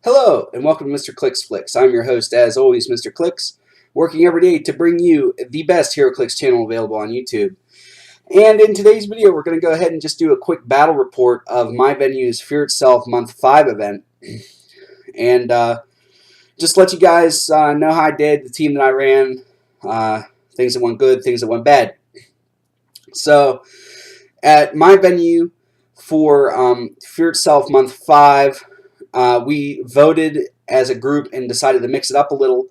Hello, and welcome to Mr.ClixFlix. I'm your host, as always, Mr.Clix, working every day to bring you the best Heroclix channel available on YouTube. And in today's video, we're going to go ahead and just do a quick battle report of my venue's Fear Itself Month 5 event. And just let you guys know how I did, the team that I ran, things that went good, things that went bad. So, at my venue for Fear Itself Month 5, we voted as a group and decided to mix it up a little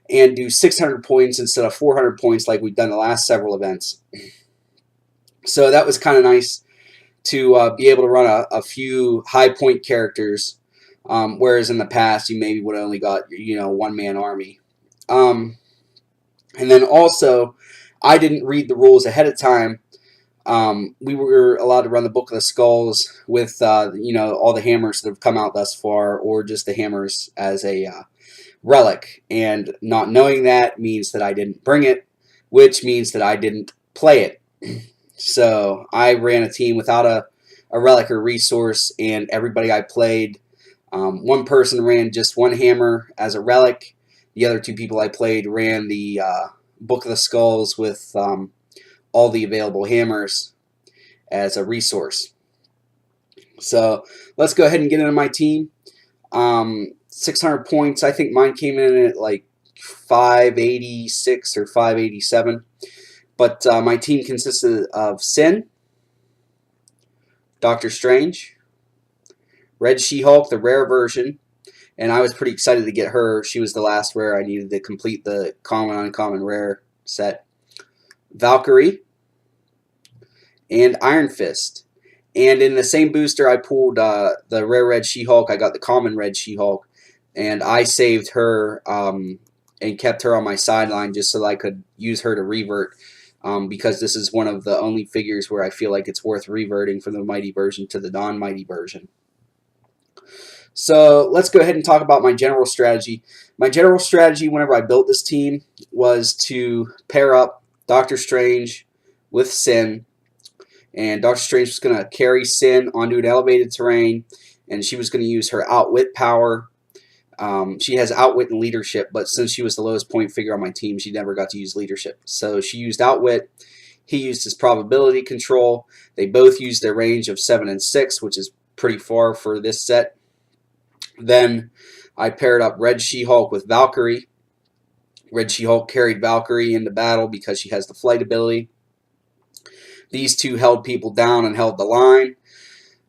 and do 600 points instead of 400 points like we've done the last several events. So that was kind of nice to be able to run a few high point characters, whereas in the past you maybe would have only got one-man army. And then also, I didn't read the rules ahead of time. We were allowed to run the Book of the Skulls with all the hammers that have come out thus far, or just the hammers as a relic. And not knowing that means that I didn't bring it, which means that I didn't play it. So I ran a team without a relic or resource, and everybody I played, one person ran just one hammer as a relic. The other two people I played ran the Book of the Skulls with all the available hammers as a resource. So let's go ahead and get into my team. 600 points. I think mine came in at like 586 or 587. But my team consisted of Sin, Doctor Strange, Red She-Hulk, the rare version, and I was pretty excited to get her. She was the last rare I needed to complete the common, uncommon, rare set. Valkyrie, and Iron Fist. And in the same booster, I pulled the rare Red She-Hulk. I got the common Red She-Hulk, and I saved her and kept her on my sideline just so that I could use her to revert, because this is one of the only figures where I feel like it's worth reverting from the mighty version to the non-mighty version. So let's go ahead and talk about my general strategy. My general strategy whenever I built this team was to pair up Doctor Strange with Sin, and Doctor Strange was going to carry Sin onto an elevated terrain, and she was going to use her Outwit power. She has Outwit and Leadership, but since she was the lowest point figure on my team, she never got to use Leadership. So she used Outwit. He used his Probability Control. They both used their range of 7 and 6, which is pretty far for this set. Then I paired up Red She-Hulk with Valkyrie. Red She-Hulk carried Valkyrie into battle because she has the flight ability. These two held people down and held the line,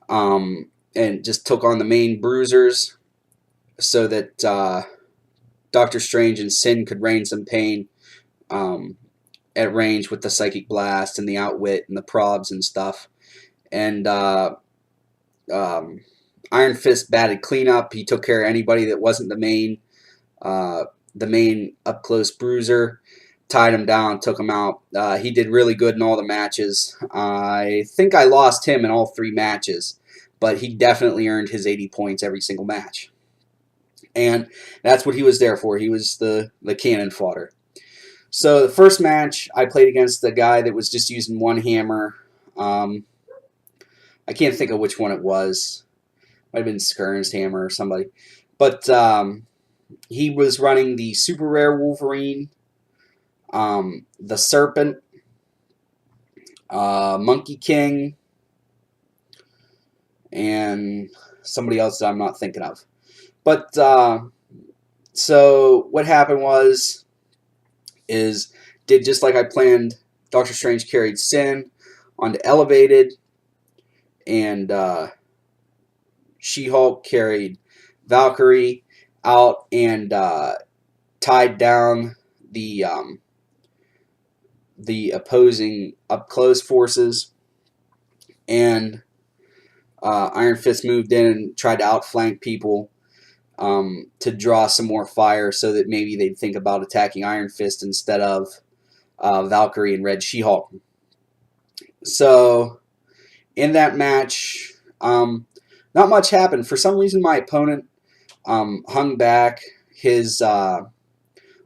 and just took on the main bruisers so that Doctor Strange and Sin could rain some pain at range with the Psychic Blast and the Outwit and the probs and stuff. And Iron Fist batted cleanup. He took care of anybody that wasn't the main up-close bruiser, tied him down, took him out. He did really good in all the matches. I think I lost him in all 3 matches, but he definitely earned his 80 points every single match. And that's what he was there for. He was the cannon fodder. So the first match, I played against the guy that was just using one hammer. I can't think of which one it was. Might have been Skirn's hammer or somebody. But he was running the super rare Wolverine, the Serpent, Monkey King, and somebody else that I'm not thinking of. But so what happened is did just like I planned. Doctor Strange carried Sin onto elevated, and She-Hulk carried Valkyrie out and tied down the opposing up-close forces, and Iron Fist moved in and tried to outflank people to draw some more fire so that maybe they'd think about attacking Iron Fist instead of Valkyrie and Red She-Hulk. So in that match, not much happened. For some reason, my opponent hung back his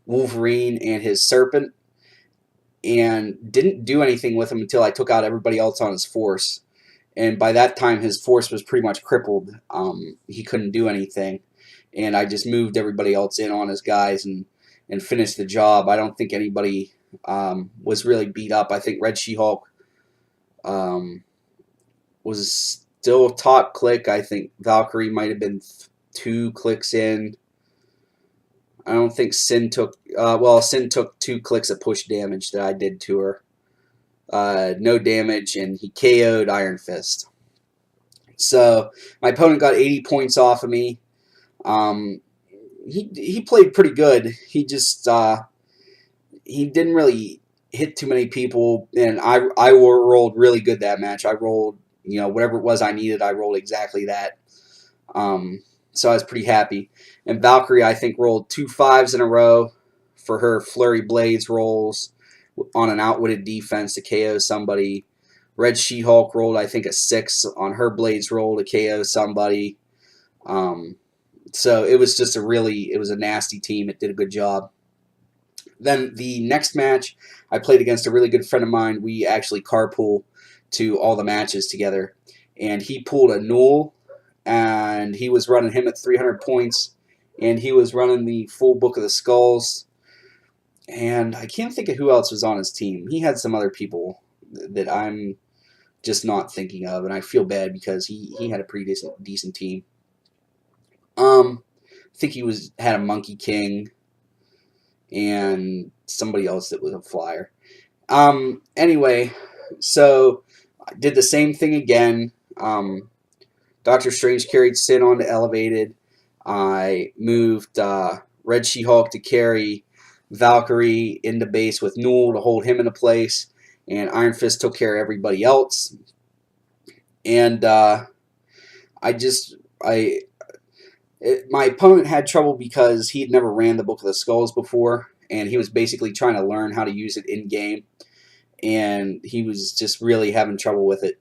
Wolverine and his Serpent and didn't do anything with him until I took out everybody else on his force. And by that time, his force was pretty much crippled. He couldn't do anything. and I just moved everybody else in on his guys and finished the job. I don't think anybody was really beat up. I think Red She-Hulk was still top click. I think Valkyrie might have been 2 clicks in. I don't think Sin took, Sin took 2 clicks of push damage that I did to her. No damage, and he KO'd Iron Fist. So my opponent got 80 points off of me. He played pretty good. He just he didn't really hit too many people, and I rolled really good that match. I rolled, whatever it was I needed, I rolled exactly that. So I was pretty happy. And Valkyrie, I think, rolled 2 5s in a row for her Flurry Blades rolls on an outwitted defense to KO somebody. Red She-Hulk rolled, I think, a 6 on her Blades roll to KO somebody. So it was just it was a nasty team. It did a good job. Then the next match, I played against a really good friend of mine. We actually carpool to all the matches together. And he pulled a Null, and he was running him at 300 points. And he was running the full Book of the Skulls. And I can't think of who else was on his team. He had some other people that I'm just not thinking of. And I feel bad because he had a pretty decent team. I think he had a Monkey King and somebody else that was a flyer. Anyway, so I did the same thing again. Doctor Strange carried Sin on to elevated. I moved Red She-Hulk to carry Valkyrie into base with Null to hold him into place, and Iron Fist took care of everybody else. And my opponent had trouble because he had never ran the Book of the Skulls before, and he was basically trying to learn how to use it in game, and he was just really having trouble with it.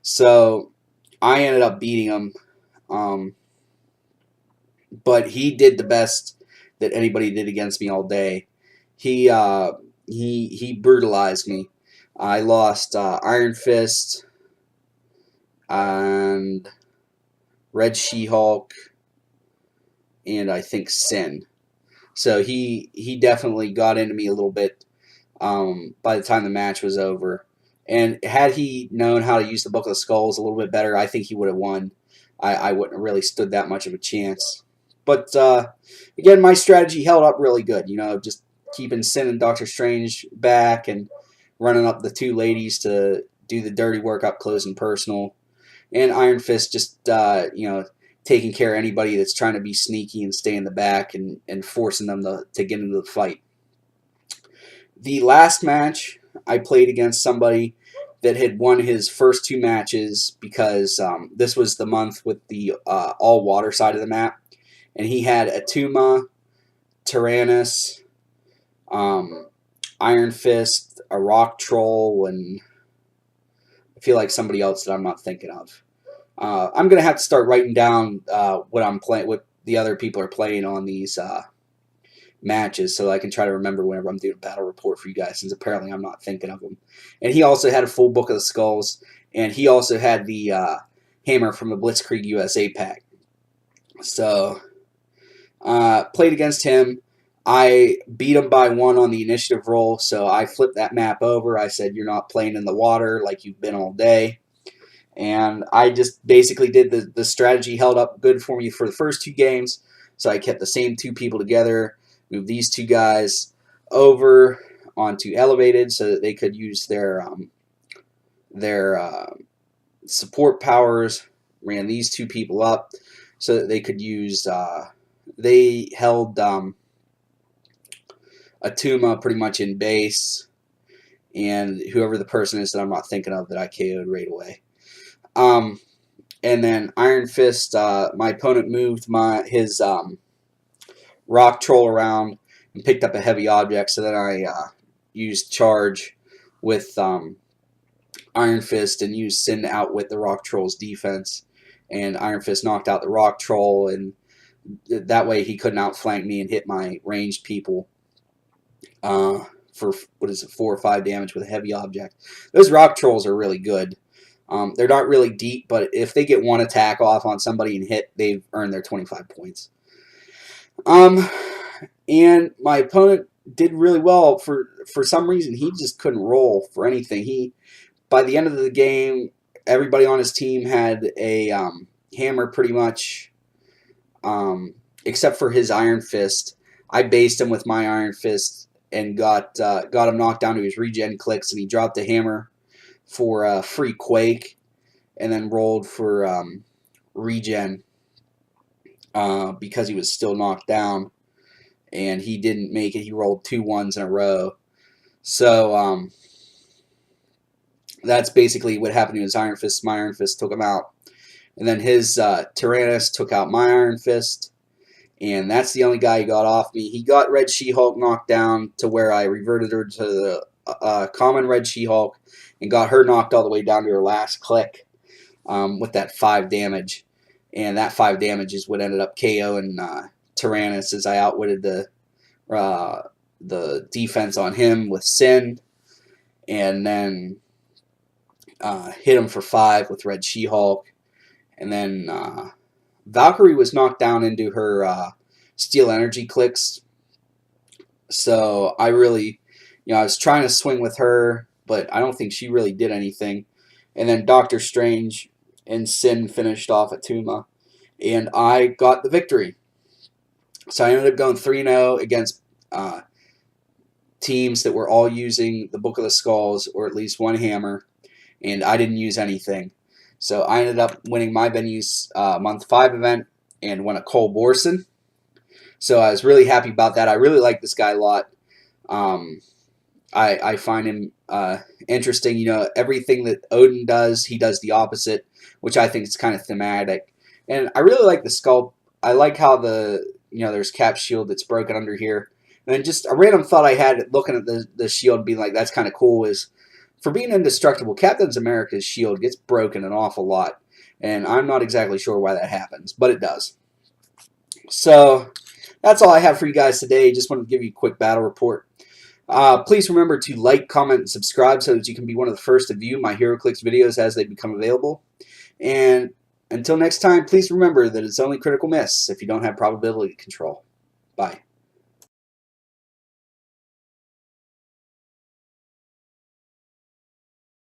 So I ended up beating him, but he did the best that anybody did against me all day. He brutalized me. I lost Iron Fist and Red She-Hulk, and I think Sin. So he definitely got into me a little bit by the time the match was over. And had he known how to use the Book of the Skulls a little bit better, I think he would have won. I wouldn't have really stood that much of a chance. But again, my strategy held up really good. Just keeping Sin and Doctor Strange back and running up the 2 ladies to do the dirty work up close and personal. And Iron Fist just, taking care of anybody that's trying to be sneaky and stay in the back and forcing them to get into the fight. The last match, I played against somebody that had won his first 2 matches because this was the month with the all-water side of the map. And he had Atuma, Tyrannus, Iron Fist, a Rock Troll, and I feel like somebody else that I'm not thinking of. I'm going to have to start writing down what I'm playing, what the other people are playing on these matches, so I can try to remember whenever I'm doing a battle report for you guys, since apparently I'm not thinking of them. And he also had a full Book of the Skulls, and he also had the hammer from the Blitzkrieg USA pack. So, played against him. I beat him by 1 on the initiative roll, so I flipped that map over. I said, "You're not playing in the water like you've been all day." And I just basically did the strategy held up good for me for the first 2 games. So I kept the same 2 people together, moved these 2 guys over onto elevated so that they could use their support powers, ran these 2 people up so that they could use, they held Atuma pretty much in base, and whoever the person is that I'm not thinking of that I KO'd right away. And then Iron Fist, my opponent moved his Rock Troll around and picked up a heavy object, so then I used Charge with Iron Fist and used Sin out with the Rock Troll's defense, and Iron Fist knocked out the Rock Troll, and that way he couldn't outflank me and hit my ranged people for, 4 or 5 damage with a heavy object. Those Rock Trolls are really good. They're not really deep, but if they get 1 attack off on somebody and hit, they've earned their 25 points. Um, and my opponent did really well. For some reason, he just couldn't roll for anything. By the end of the game, everybody on his team had a hammer pretty much, except for his Iron Fist. I based him with my Iron Fist and got him knocked down to his regen clicks, and he dropped the hammer for free Quake, and then rolled for regen because he was still knocked down, and he didn't make it. He rolled 2 1s in a row. So that's basically what happened to his Iron Fist. My Iron Fist took him out. And then his Tyrannus took out my Iron Fist. And that's the only guy who got off me. He got Red She-Hulk knocked down to where I reverted her to the common Red She-Hulk and got her knocked all the way down to her last click with that 5 damage. And that 5 damage is what ended up KOing Tyrannus, as I outwitted the defense on him with Sin. And then hit him for 5 with Red She-Hulk. And then Valkyrie was knocked down into her Steel Energy clicks. So I really, I was trying to swing with her, but I don't think she really did anything. And then Doctor Strange and Sin finished off at Tuma. And I got the victory. So I ended up going 3-0 against teams that were all using the Book of the Skulls, or at least one hammer. And I didn't use anything. So I ended up winning my venue's month 5 event and won a Cole Borson. So I was really happy about that. I really like this guy a lot. I find him interesting. Everything that Odin does, he does the opposite, which I think is kind of thematic. And I really like the sculpt. I like how there's Cap's shield that's broken under here. And then just a random thought I had looking at the shield being like, that's kind of cool, is for being indestructible, Captain America's shield gets broken an awful lot. And I'm not exactly sure why that happens, but it does. So that's all I have for you guys today. Just wanted to give you a quick battle report. Please remember to like, comment, and subscribe so that you can be one of the first to view my Heroclix videos as they become available. And until next time, please remember that it's only critical miss if you don't have probability control. Bye.